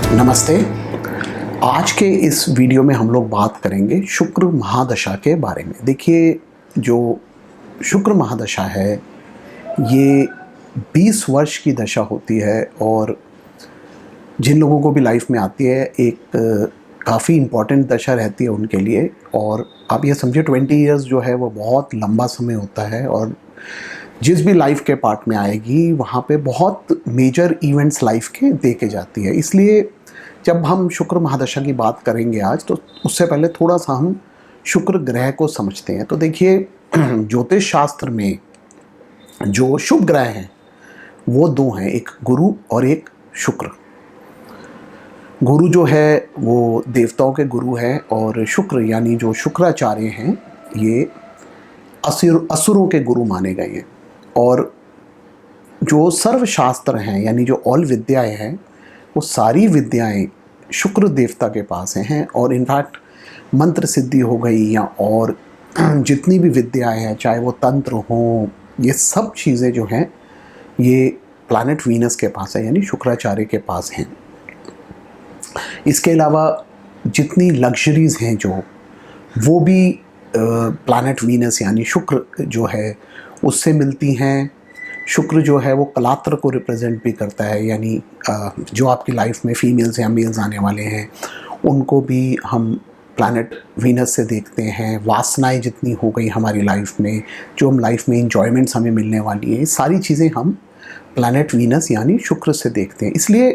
नमस्ते। आज के इस वीडियो में हम लोग बात करेंगे शुक्र महादशा के बारे में। देखिए, जो शुक्र महादशा है ये 20 वर्ष की दशा होती है और जिन लोगों को भी लाइफ में आती है एक काफ़ी इम्पॉर्टेंट दशा रहती है उनके लिए। और आप ये समझिए 20 इयर्स जो है वो बहुत लंबा समय होता है और जिस भी लाइफ के पार्ट में आएगी वहाँ पे बहुत मेजर इवेंट्स लाइफ के देखे जाती है। इसलिए जब हम शुक्र महादशा की बात करेंगे आज, तो उससे पहले थोड़ा सा हम शुक्र ग्रह को समझते हैं। तो देखिए, ज्योतिष शास्त्र में जो शुभ ग्रह हैं वो दो हैं, एक गुरु और एक शुक्र। गुरु जो है वो देवताओं के गुरु हैं और शुक्र यानी जो शुक्राचार्य हैं ये असुरों के गुरु माने गए हैं। और जो सर्वशास्त्र हैं यानी जो ऑल विद्याएं हैं वो सारी विद्याएं शुक्र देवता के पास हैं। और इनफैक्ट मंत्र सिद्धि हो गई या और जितनी भी विद्याएं हैं, चाहे वो तंत्र हो, ये सब चीज़ें जो हैं ये प्लैनेट वीनस के पास है यानी शुक्राचार्य के पास हैं। इसके अलावा जितनी लग्जरीज हैं जो वो भी प्लैनेट वीनस यानी शुक्र जो है उससे मिलती हैं। शुक्र जो है वो कलात्र को रिप्रेजेंट भी करता है, यानी जो आपकी लाइफ में फीमेल्स या मेल्स आने वाले हैं उनको भी हम प्लैनेट वीनस से देखते हैं। वासनाएं जितनी हो गई हमारी लाइफ में, जो हम लाइफ में इंजॉयमेंट्स हमें मिलने वाली हैं, सारी चीज़ें हम प्लैनेट वीनस यानी शुक्र से देखते हैं। इसलिए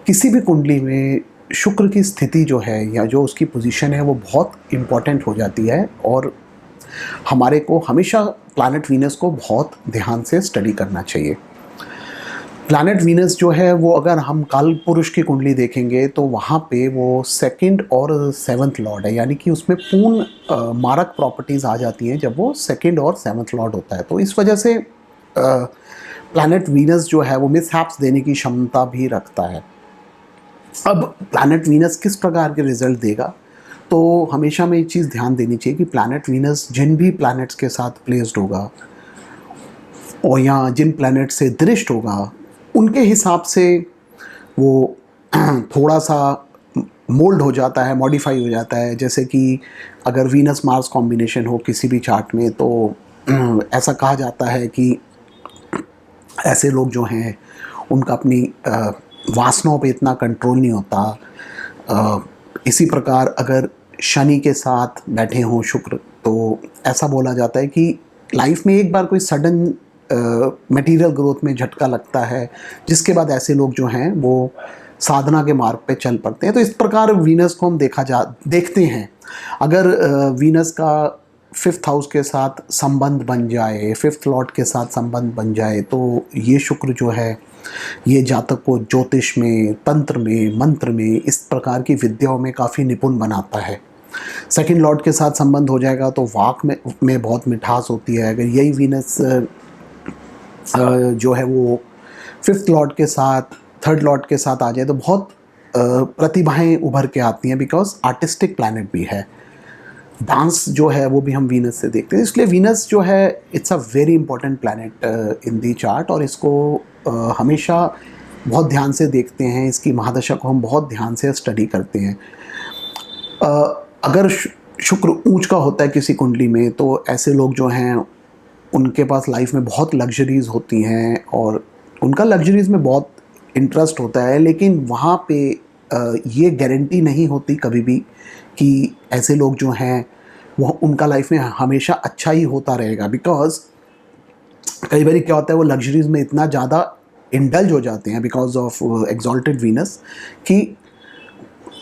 किसी भी कुंडली में शुक्र की स्थिति जो है या जो उसकी पोजीशन है वो बहुत इम्पॉर्टेंट हो जाती है और हमारे को हमेशा प्लैनेट वीनस को बहुत ध्यान से स्टडी करना चाहिए। प्लैनेट वीनस जो है वो अगर हम काल पुरुष की कुंडली देखेंगे तो वहाँ पे वो 2nd और 7th लॉर्ड है, यानी कि उसमें पूर्ण मारक प्रॉपर्टीज़ आ जाती हैं जब वो 2nd और 7th लॉर्ड होता है। तो इस वजह से प्लैनेट वीनस जो है वो मिसहैप्स देने की क्षमता भी रखता है। अब प्लैनेट वीनस किस प्रकार के रिजल्ट देगा, तो हमेशा हमें एक चीज़ ध्यान देनी चाहिए कि प्लैनेट वीनस जिन भी प्लैनेट्स के साथ प्लेस्ड होगा और या जिन प्लैनेट से दृष्ट होगा उनके हिसाब से वो थोड़ा सा मोल्ड हो जाता है, मॉडिफाई हो जाता है। जैसे कि अगर वीनस मार्स कॉम्बिनेशन हो किसी भी चार्ट में तो ऐसा कहा जाता है कि ऐसे लोग जो हैं उनका अपनी वासनाओं पे इतना कंट्रोल नहीं होता। इसी प्रकार अगर शनि के साथ बैठे हों शुक्र, तो ऐसा बोला जाता है कि लाइफ में एक बार कोई सडन मटेरियल ग्रोथ में झटका लगता है जिसके बाद ऐसे लोग जो हैं वो साधना के मार्ग पे चल पड़ते हैं। तो इस प्रकार वीनस को हम देखते हैं। अगर वीनस का 5th हाउस के साथ संबंध बन जाए, 5th लॉर्ड के साथ संबंध बन जाए, तो ये शुक्र जो है ये जातक को ज्योतिष में, तंत्र में, मंत्र में, इस प्रकार की विद्याओं में काफ़ी निपुण बनाता है। 2nd लॉर्ड के साथ संबंध हो जाएगा तो वाक में बहुत मिठास होती है। अगर यही वीनस जो है वो 5th लॉर्ड के साथ, 3rd लॉर्ड के साथ आ जाए तो बहुत प्रतिभाएं उभर के आती हैं, बिकॉज आर्टिस्टिक प्लैनेट भी है। डांस जो है वो भी हम वीनस से देखते हैं। इसलिए वीनस जो है it's a very important planet in the chart और इसको हमेशा बहुत ध्यान से देखते हैं। इसकी महादशा को हम बहुत ध्यान से स्टडी करते हैं। अगर शुक्र ऊंच का होता है किसी कुंडली में तो ऐसे लोग जो हैं उनके पास लाइफ में बहुत लग्जरीज होती हैं और उनका लग्जरीज में बहुत इंटरेस्ट होता है, लेकिन वहाँ पे ये गारंटी नहीं होती कभी भी कि ऐसे लोग जो हैं वो उनका लाइफ में हमेशा अच्छा ही होता रहेगा। बिकॉज कई बार क्या होता है, वो लग्जरीज में इतना ज़्यादा इंडल्ज हो जाते हैं बिकॉज ऑफ एक्सॉल्टेड वीनस कि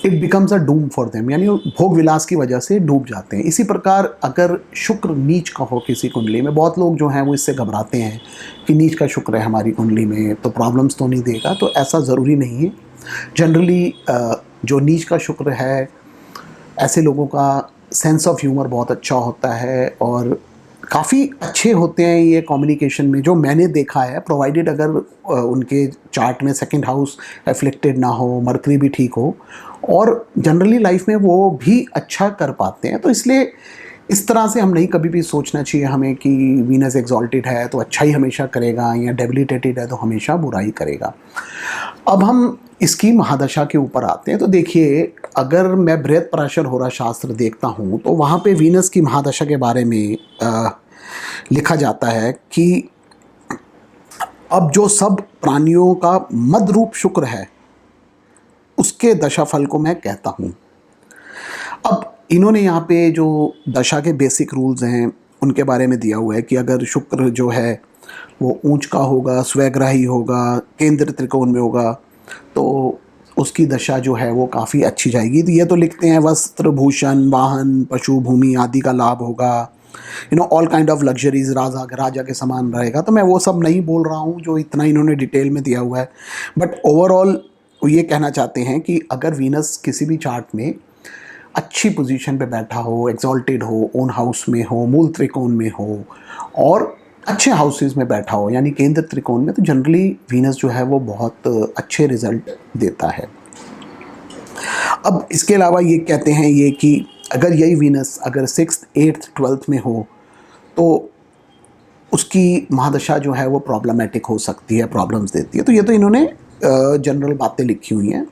it becomes a Doom for them, यानी भोग विलास की वजह से डूब जाते हैं। इसी प्रकार अगर शुक्र नीच का हो किसी कुंडली में, बहुत लोग जो हैं वो इससे घबराते हैं कि नीच का शुक्र है हमारी कुंडली में तो प्रॉब्लम्स तो नहीं देगा, तो ऐसा ज़रूरी नहीं है। जनरली जो नीच का शुक्र है ऐसे लोगों का सेंस ऑफ ह्यूमर बहुत अच्छा होता है और काफ़ी अच्छे होते हैं ये कम्युनिकेशन में, जो मैंने देखा है, प्रोवाइडेड अगर उनके चार्ट में 2nd हाउस एफ्लिक्टेड ना हो, मरकरी भी ठीक हो, और जनरली लाइफ में वो भी अच्छा कर पाते हैं। तो इसलिए इस तरह से हम नहीं कभी भी सोचना चाहिए हमें कि वीनस एक्सॉल्टेड है तो अच्छा ही हमेशा करेगा या डेबिलिटेटेड है तो हमेशा बुराई करेगा। अब हम इसकी महादशा के ऊपर आते हैं। तो देखिए, अगर मैं बृहत्पराशर शास्त्र देखता हूँ तो वहाँ पे वीनस की महादशा के बारे में लिखा जाता है कि अब जो सब प्राणियों का मद रूप शुक्र है उसके दशाफल को मैं कहता हूँ। अब इन्होंने यहाँ पे जो दशा के बेसिक रूल्स हैं उनके बारे में दिया हुआ है कि अगर शुक्र जो है वो ऊंच का होगा, स्वग्राही होगा, केंद्र त्रिकोण में होगा, तो उसकी दशा जो है वो काफ़ी अच्छी जाएगी। तो ये तो लिखते हैं वस्त्र, भूषण, वाहन, पशु, भूमि आदि का लाभ होगा, ऑल काइंड ऑफ लग्जरीज, राजा के समान रहेगा। तो मैं वो सब नहीं बोल रहा हूँ जो इतना इन्होंने डिटेल में दिया हुआ है, बट ओवरऑल ये कहना चाहते हैं कि अगर वीनस किसी भी चार्ट में अच्छी पोजीशन पे बैठा हो, एक्सॉल्टेड हो, ओन हाउस में हो, मूल त्रिकोण में हो और अच्छे हाउसेस में बैठा हो यानी केंद्र त्रिकोण में, तो जनरली वीनस जो है वो बहुत अच्छे रिजल्ट देता है। अब इसके अलावा ये कहते हैं ये कि अगर यही वीनस अगर 6th, 8th, 12th में हो तो उसकी महादशा जो है वो प्रॉब्लमेटिक हो सकती है, प्रॉब्लम्स देती है। तो ये तो इन्होंने जनरल बातें लिखी हुई हैं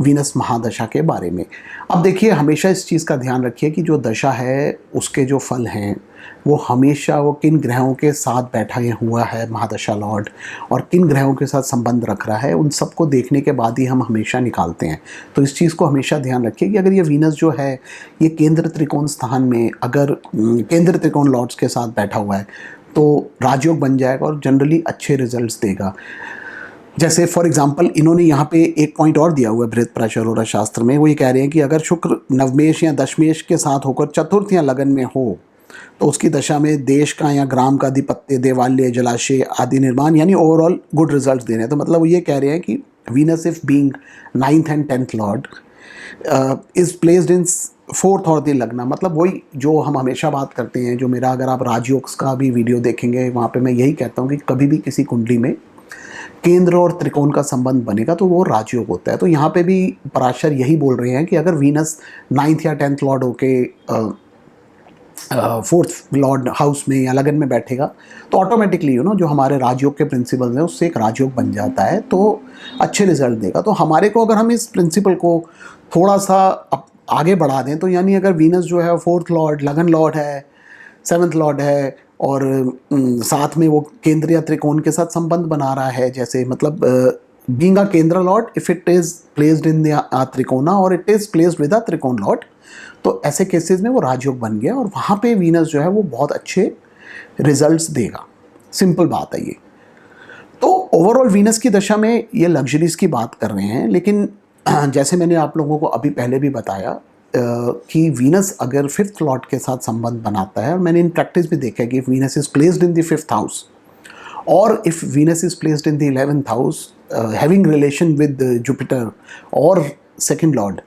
वीनस महादशा के बारे में। अब देखिए, हमेशा इस चीज़ का ध्यान रखिए कि जो दशा है उसके जो फल हैं वो हमेशा वो किन ग्रहों के साथ बैठा हुआ है महादशा लॉर्ड और किन ग्रहों के साथ संबंध रख रहा है, उन सबको देखने के बाद ही हम हमेशा निकालते हैं। तो इस चीज़ को हमेशा ध्यान रखिए कि अगर ये वीनस जो है ये केंद्र त्रिकोण स्थान में अगर केंद्र त्रिकोण लॉर्ड्स के साथ बैठा हुआ है तो राजयोग बन जाएगा और जनरली अच्छे रिजल्ट्स देगा। जैसे फॉर एग्जांपल इन्होंने यहाँ पे एक पॉइंट और दिया हुआ है बृहत्पराशर शास्त्र में, वो ये कह रहे हैं कि अगर शुक्र नवमेश या दशमेश के साथ होकर चतुर्थ या लगन में हो तो उसकी दशा में देश का या ग्राम का अधिपत्य, देवालय, जलाशय आदि निर्माण यानी ओवरऑल गुड रिजल्ट्स दे रहे हैं। तो मतलब वो ये कह रहे हैं कि Venus if being 9th and 10th Lord is placed in 4th और द लग्न, मतलब वही जो हम हमेशा बात करते हैं, जो मेरा अगर आप राजयोग का भी वीडियो देखेंगे वहाँ पे मैं यही कहता हूँ कि कभी भी किसी कुंडली में केंद्र और त्रिकोण का संबंध बनेगा तो वो राजयोग होता है। तो यहाँ पे भी पराशर यही बोल रहे हैं कि अगर वीनस 9th या 10th लॉर्ड होके 4th लॉर्ड हाउस में या लगन में बैठेगा तो ऑटोमेटिकली जो हमारे राजयोग के प्रिंसिपल्स हैं उससे एक राजयोग बन जाता है, तो अच्छे रिजल्ट देगा। तो हमारे को अगर हम इस प्रिंसिपल को थोड़ा सा आगे बढ़ा दें तो यानी अगर वीनस जो है 4th लॉर्ड, लगन लॉर्ड है, 7th लॉर्ड है और साथ में वो केंद्र या त्रिकोण के साथ संबंध बना रहा है, जैसे मतलब बीइंग अ केंद्र lord if it is placed in the त्रिकोणा और it is placed with a त्रिकोण लॉर्ड, तो ऐसे केसेस में वो राजयोग बन गया और वहाँ पे वीनस जो है वो बहुत अच्छे रिजल्ट्स देगा। सिंपल बात है ये। तो ओवरऑल वीनस की दशा में ये लग्जरीज की बात कर रहे हैं, लेकिन जैसे मैंने आप लोगों को अभी पहले भी बताया कि वीनस अगर 5th लॉर्ड के साथ संबंध बनाता है, और मैंने इन प्रैक्टिस भी देखा है कि Venus is placed in the 5th house और if Venus is placed in the 11th house having relation with Jupiter और 2nd लॉर्ड,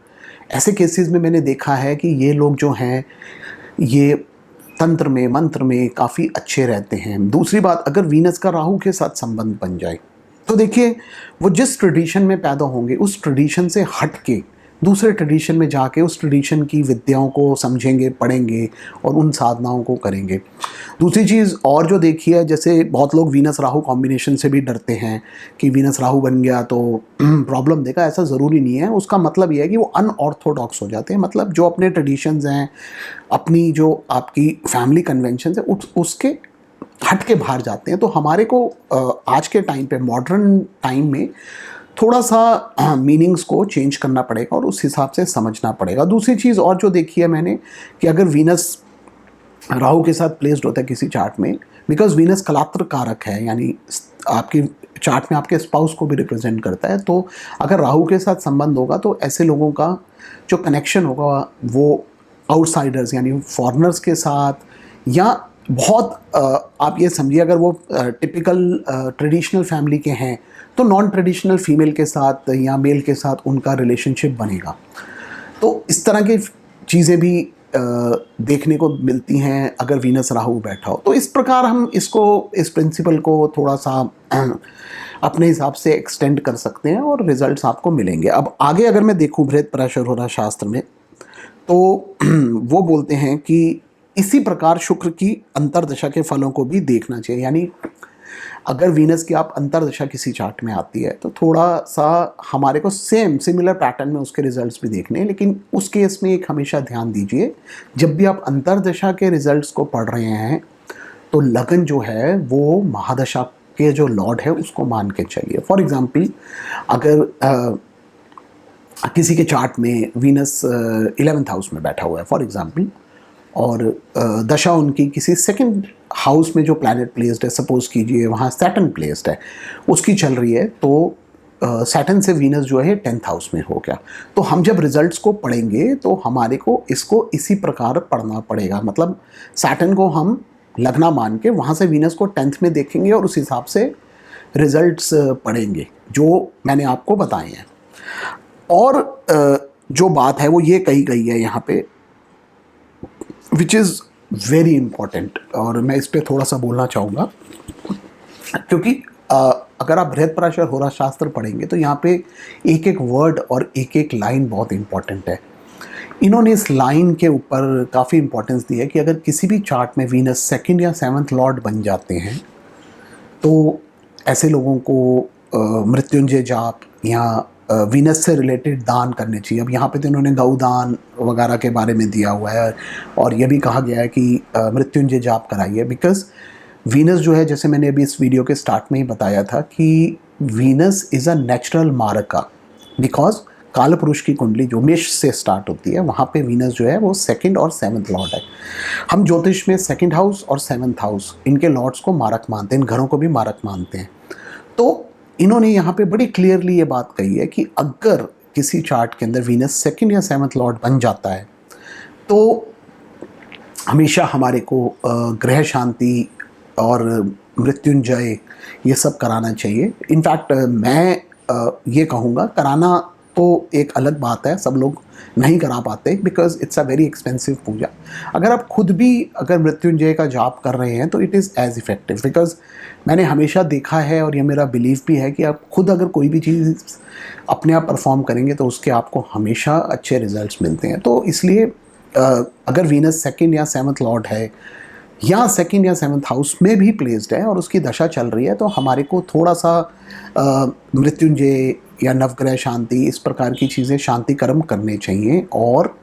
ऐसे केसेस में मैंने देखा है कि ये लोग जो हैं ये तंत्र में, मंत्र में काफ़ी अच्छे रहते हैं। दूसरी बात, अगर वीनस का राहु के साथ संबंध बन जाए तो देखिए वो जिस ट्रेडिशन में पैदा होंगे उस ट्रेडिशन से हट के दूसरे ट्रेडिशन में जाके उस ट्रेडिशन की विद्याओं को समझेंगे, पढ़ेंगे और उन साधनाओं को करेंगे। दूसरी चीज़ और जो देखी है, जैसे बहुत लोग वीनस राहु कॉम्बिनेशन से भी डरते हैं कि वीनस राहु बन गया तो प्रॉब्लम देगा, ऐसा ज़रूरी नहीं है। उसका मतलब ये है कि वो अनऑर्थोडॉक्स हो जाते हैं, मतलब जो अपने ट्रेडिशंस हैं, अपनी जो आपकी फैमिली कन्वेंशन है उसके हट के बाहर जाते हैं। तो हमारे को आज के टाइम पे, मॉडर्न टाइम में थोड़ा सा मीनिंग्स को चेंज करना पड़ेगा और उस हिसाब से समझना पड़ेगा। दूसरी चीज़ और जो देखी है मैंने कि अगर वीनस राहु के साथ प्लेस्ड होता है किसी चार्ट में, बिकॉज वीनस कलात्र कारक है यानी आपकी चार्ट में आपके स्पाउस को भी रिप्रेजेंट करता है, तो अगर राहु के साथ संबंध होगा तो ऐसे लोगों का जो कनेक्शन होगा वो आउटसाइडर्स यानी फॉरेनर्स के साथ, या बहुत आप ये समझिए अगर वो टिपिकल ट्रेडिशनल फैमिली के हैं तो नॉन ट्रेडिशनल फीमेल के साथ या मेल के साथ उनका रिलेशनशिप बनेगा। तो इस तरह की चीज़ें भी देखने को मिलती हैं अगर वीनस राहु बैठा हो। तो इस प्रकार हम इस प्रिंसिपल को थोड़ा सा अपने हिसाब से एक्सटेंड कर सकते हैं और रिजल्ट्स आपको मिलेंगे। अब आगे अगर मैं देखूँ बृहत्पराशर शास्त्र में तो वो बोलते हैं कि इसी प्रकार शुक्र की अंतर्दशा के फलों को भी देखना चाहिए। यानी अगर वीनस की आप अंतर्दशा किसी चार्ट में आती है तो थोड़ा सा हमारे को सिमिलर पैटर्न में उसके रिजल्ट्स भी देखने हैं, लेकिन उस केस में एक हमेशा ध्यान दीजिए, जब भी आप अंतर्दशा के रिजल्ट्स को पढ़ रहे हैं तो लगन जो है वो महादशा के जो लॉर्ड है उसको मान के चलिए। फॉर एग्जाम्पल, अगर किसी के चार्ट में वीनस 11th हाउस में बैठा हुआ है फॉर एग्जाम्पल, और दशा उनकी किसी सेकंड हाउस में जो प्लैनेट प्लेस्ड है, सपोज कीजिए वहाँ सैटर्न प्लेस्ड है, उसकी चल रही है, तो सैटर्न से वीनस जो है 10th हाउस में हो गया। तो हम जब रिजल्ट्स को पढ़ेंगे तो हमारे को इसको इसी प्रकार पढ़ना पड़ेगा। मतलब सैटर्न को हम लगना मान के वहाँ से वीनस को 10th में देखेंगे और उस हिसाब से रिजल्ट्स पढ़ेंगे जो मैंने आपको बताए हैं। और जो बात है वो ये कही गई है यहाँ पे, विच इज़ वेरी इम्पॉर्टेंट, और मैं इस पर थोड़ा सा बोलना चाहूँगा, क्योंकि अगर आप बृहत्पराशर होरा शास्त्र पढ़ेंगे तो यहाँ पे एक एक वर्ड और एक एक लाइन बहुत इम्पॉर्टेंट है। इन्होंने इस लाइन के ऊपर काफ़ी इम्पोर्टेंस दी है कि अगर किसी भी चार्ट में वीनस 2nd या 7th लॉर्ड बन जाते हैं तो ऐसे लोगों को मृत्युंजय जाप या वीनस से रिलेटेड दान करने चाहिए। अब यहाँ पे तो इन्होंने गौदान वगैरह के बारे में दिया हुआ है, और ये भी कहा गया है कि मृत्युंजय जाप कराइए, बिकॉज वीनस जो है, जैसे मैंने अभी इस वीडियो के स्टार्ट में ही बताया था कि वीनस इज़ अ नेचुरल मारका, बिकॉज काल पुरुष की कुंडली जो मेष से स्टार्ट होती है वहाँ पे वीनस जो है वो 2nd और 7th लॉर्ड है। हम ज्योतिष में 2nd हाउस और 7th हाउस इनके लॉर्ड्स को मारक मानते हैं, इन घरों को भी मारक मानते हैं। तो इन्होंने यहाँ पे बड़ी क्लियरली ये बात कही है कि अगर किसी चार्ट के अंदर वीनस 2nd या 7th लॉर्ड बन जाता है तो हमेशा हमारे को ग्रह शांति और मृत्युंजय ये सब कराना चाहिए। इनफैक्ट मैं ये कहूँगा, कराना तो एक अलग बात है, सब लोग नहीं करा पाते because it's a very expensive puja. अगर आप खुद भी अगर मृत्युंजय का जाप कर रहे हैं तो it is as effective, because मैंने हमेशा देखा है और ये मेरा बिलीव भी है कि आप खुद अगर कोई भी चीज़ अपने आप परफॉर्म करेंगे तो उसके आपको हमेशा अच्छे रिजल्ट्स मिलते हैं। तो इसलिए अगर वीनस 2nd या 7th लॉर्ड है या 2nd या 7th हाउस में भी प्लेस्ड है और उसकी दशा चल रही है तो हमारे को थोड़ा सा मृत्युंजय या नवग्रह शांति इस प्रकार की चीज़ें शांति कर्म करने चाहिए और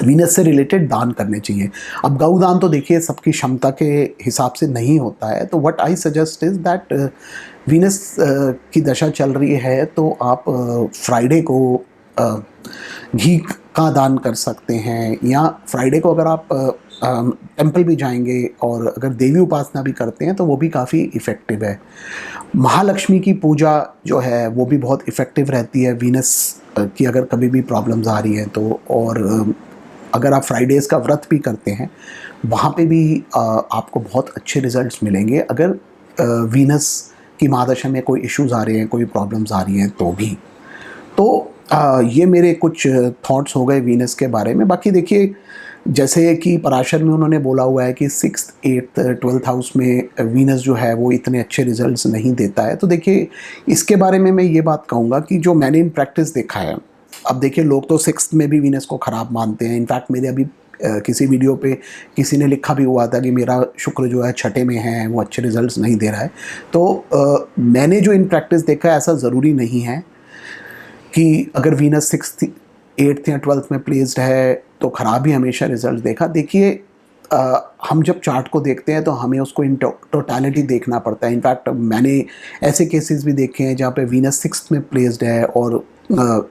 वीनस से रिलेटेड दान करने चाहिए। अब गौदान तो देखिए सबकी क्षमता के हिसाब से नहीं होता है, तो what I suggest is that Venus की दशा चल रही है तो आप फ्राइडे को घी का दान कर सकते हैं, या फ्राइडे को अगर आप टेंपल भी जाएंगे और अगर देवी उपासना भी करते हैं तो वो भी काफ़ी इफ़ेक्टिव है। महालक्ष्मी की पूजा जो है वो भी बहुत इफ़ेक्टिव रहती है वीनस की अगर कभी भी प्रॉब्लम्स आ रही हैं तो। और अगर आप फ्राइडेज़ का व्रत भी करते हैं वहाँ पे भी आपको बहुत अच्छे रिजल्ट्स मिलेंगे, अगर वीनस की महादशा में कोई इश्यूज़ आ रहे हैं, कोई प्रॉब्लम्स आ रही हैं तो भी। तो ये मेरे कुछ थॉट्स हो गए वीनस के बारे में। बाकी देखिए, जैसे कि पराशर में उन्होंने बोला हुआ है कि 6th 8th 12th हाउस में वीनस जो है वो इतने अच्छे रिजल्ट्स नहीं देता है। तो देखिए, इसके बारे में मैं ये बात कहूँगा कि जो मैंने इन प्रैक्टिस देखा है, अब देखिए लोग तो 6th में भी वीनस को ख़राब मानते हैं। इनफैक्ट मेरे अभी किसी वीडियो पे किसी ने लिखा भी हुआ था कि मेरा शुक्र जो है 6ठे में है, वो अच्छे रिजल्ट्स नहीं दे रहा है। तो मैंने जो इन प्रैक्टिस देखा है, ऐसा ज़रूरी नहीं है कि अगर वीनस 6th 8th या 12th में प्लेस्ड है तो ख़राब ही हमेशा रिजल्ट देखा। देखिए, हम जब चार्ट को देखते हैं तो हमें उसको इन टोटलिटी देखना पड़ता है। इनफैक्ट मैंने ऐसे केसेस भी देखे हैं जहाँ पे वीनस 6th में प्लेस्ड है और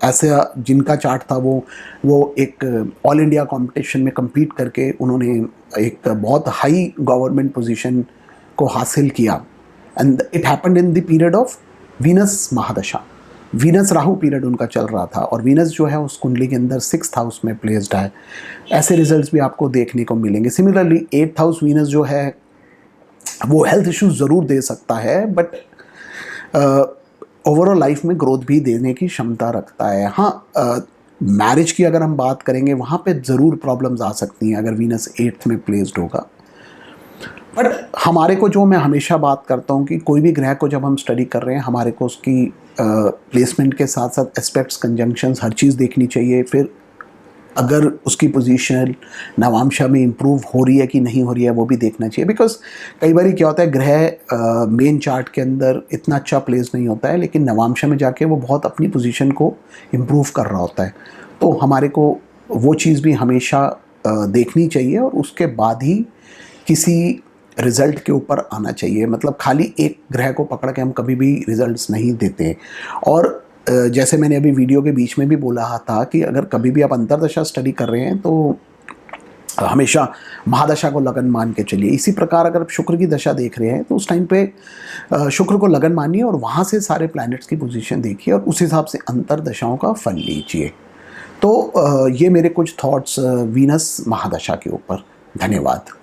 ऐसे जिनका चार्ट था वो एक ऑल इंडिया कंपटीशन में compete करके उन्होंने एक बहुत हाई गवर्नमेंट पोजीशन को हासिल किया, and it happened in the period of Venus mahadasha. Venus Rahu period उनका चल रहा था और वीनस जो है उस कुंडली के अंदर 6th हाउस में प्लेस्ड है। ऐसे रिजल्ट्स भी आपको देखने को मिलेंगे। सिमिलरली 8th हाउस वीनस जो है वो हेल्थ इश्यूज ज़रूर दे सकता है, बट ओवरऑल लाइफ में ग्रोथ भी देने की क्षमता रखता है। हाँ, मैरिज की अगर हम बात करेंगे वहाँ पे ज़रूर प्रॉब्लम्स आ सकती हैं अगर वीनस 8th में प्लेस्ड होगा। बट हमारे को, जो मैं हमेशा बात करता हूँ कि कोई भी ग्रह को जब हम स्टडी कर रहे हैं, हमारे को उसकी प्लेसमेंट के साथ साथ एस्पेक्ट्स, कंजंक्शंस, हर चीज़ देखनी चाहिए। फिर अगर उसकी पोजीशन नवांशा में इम्प्रूव हो रही है कि नहीं हो रही है वो भी देखना चाहिए, बिकॉज कई बार क्या होता है ग्रह मेन चार्ट के अंदर इतना अच्छा प्लेस नहीं होता है, लेकिन नवांशा में जाके वो बहुत अपनी पोजीशन को इम्प्रूव कर रहा होता है। तो हमारे को वो चीज़ भी हमेशा देखनी चाहिए और उसके बाद ही किसी रिज़ल्ट के ऊपर आना चाहिए। मतलब खाली एक ग्रह को पकड़ के हम कभी भी रिज़ल्ट्स नहीं देते। और जैसे मैंने अभी वीडियो के बीच में भी बोला था कि अगर कभी भी आप अंतर्दशा स्टडी कर रहे हैं तो हमेशा महादशा को लगन मान के चलिए। इसी प्रकार अगर आप शुक्र की दशा देख रहे हैं तो उस टाइम पे शुक्र को लगन मानिए और वहाँ से सारे प्लैनेट्स की पोजीशन देखिए और उस हिसाब से अंतर्दशाओं का फल लीजिए। तो ये मेरे कुछ थॉट्स वीनस महादशा के ऊपर। धन्यवाद।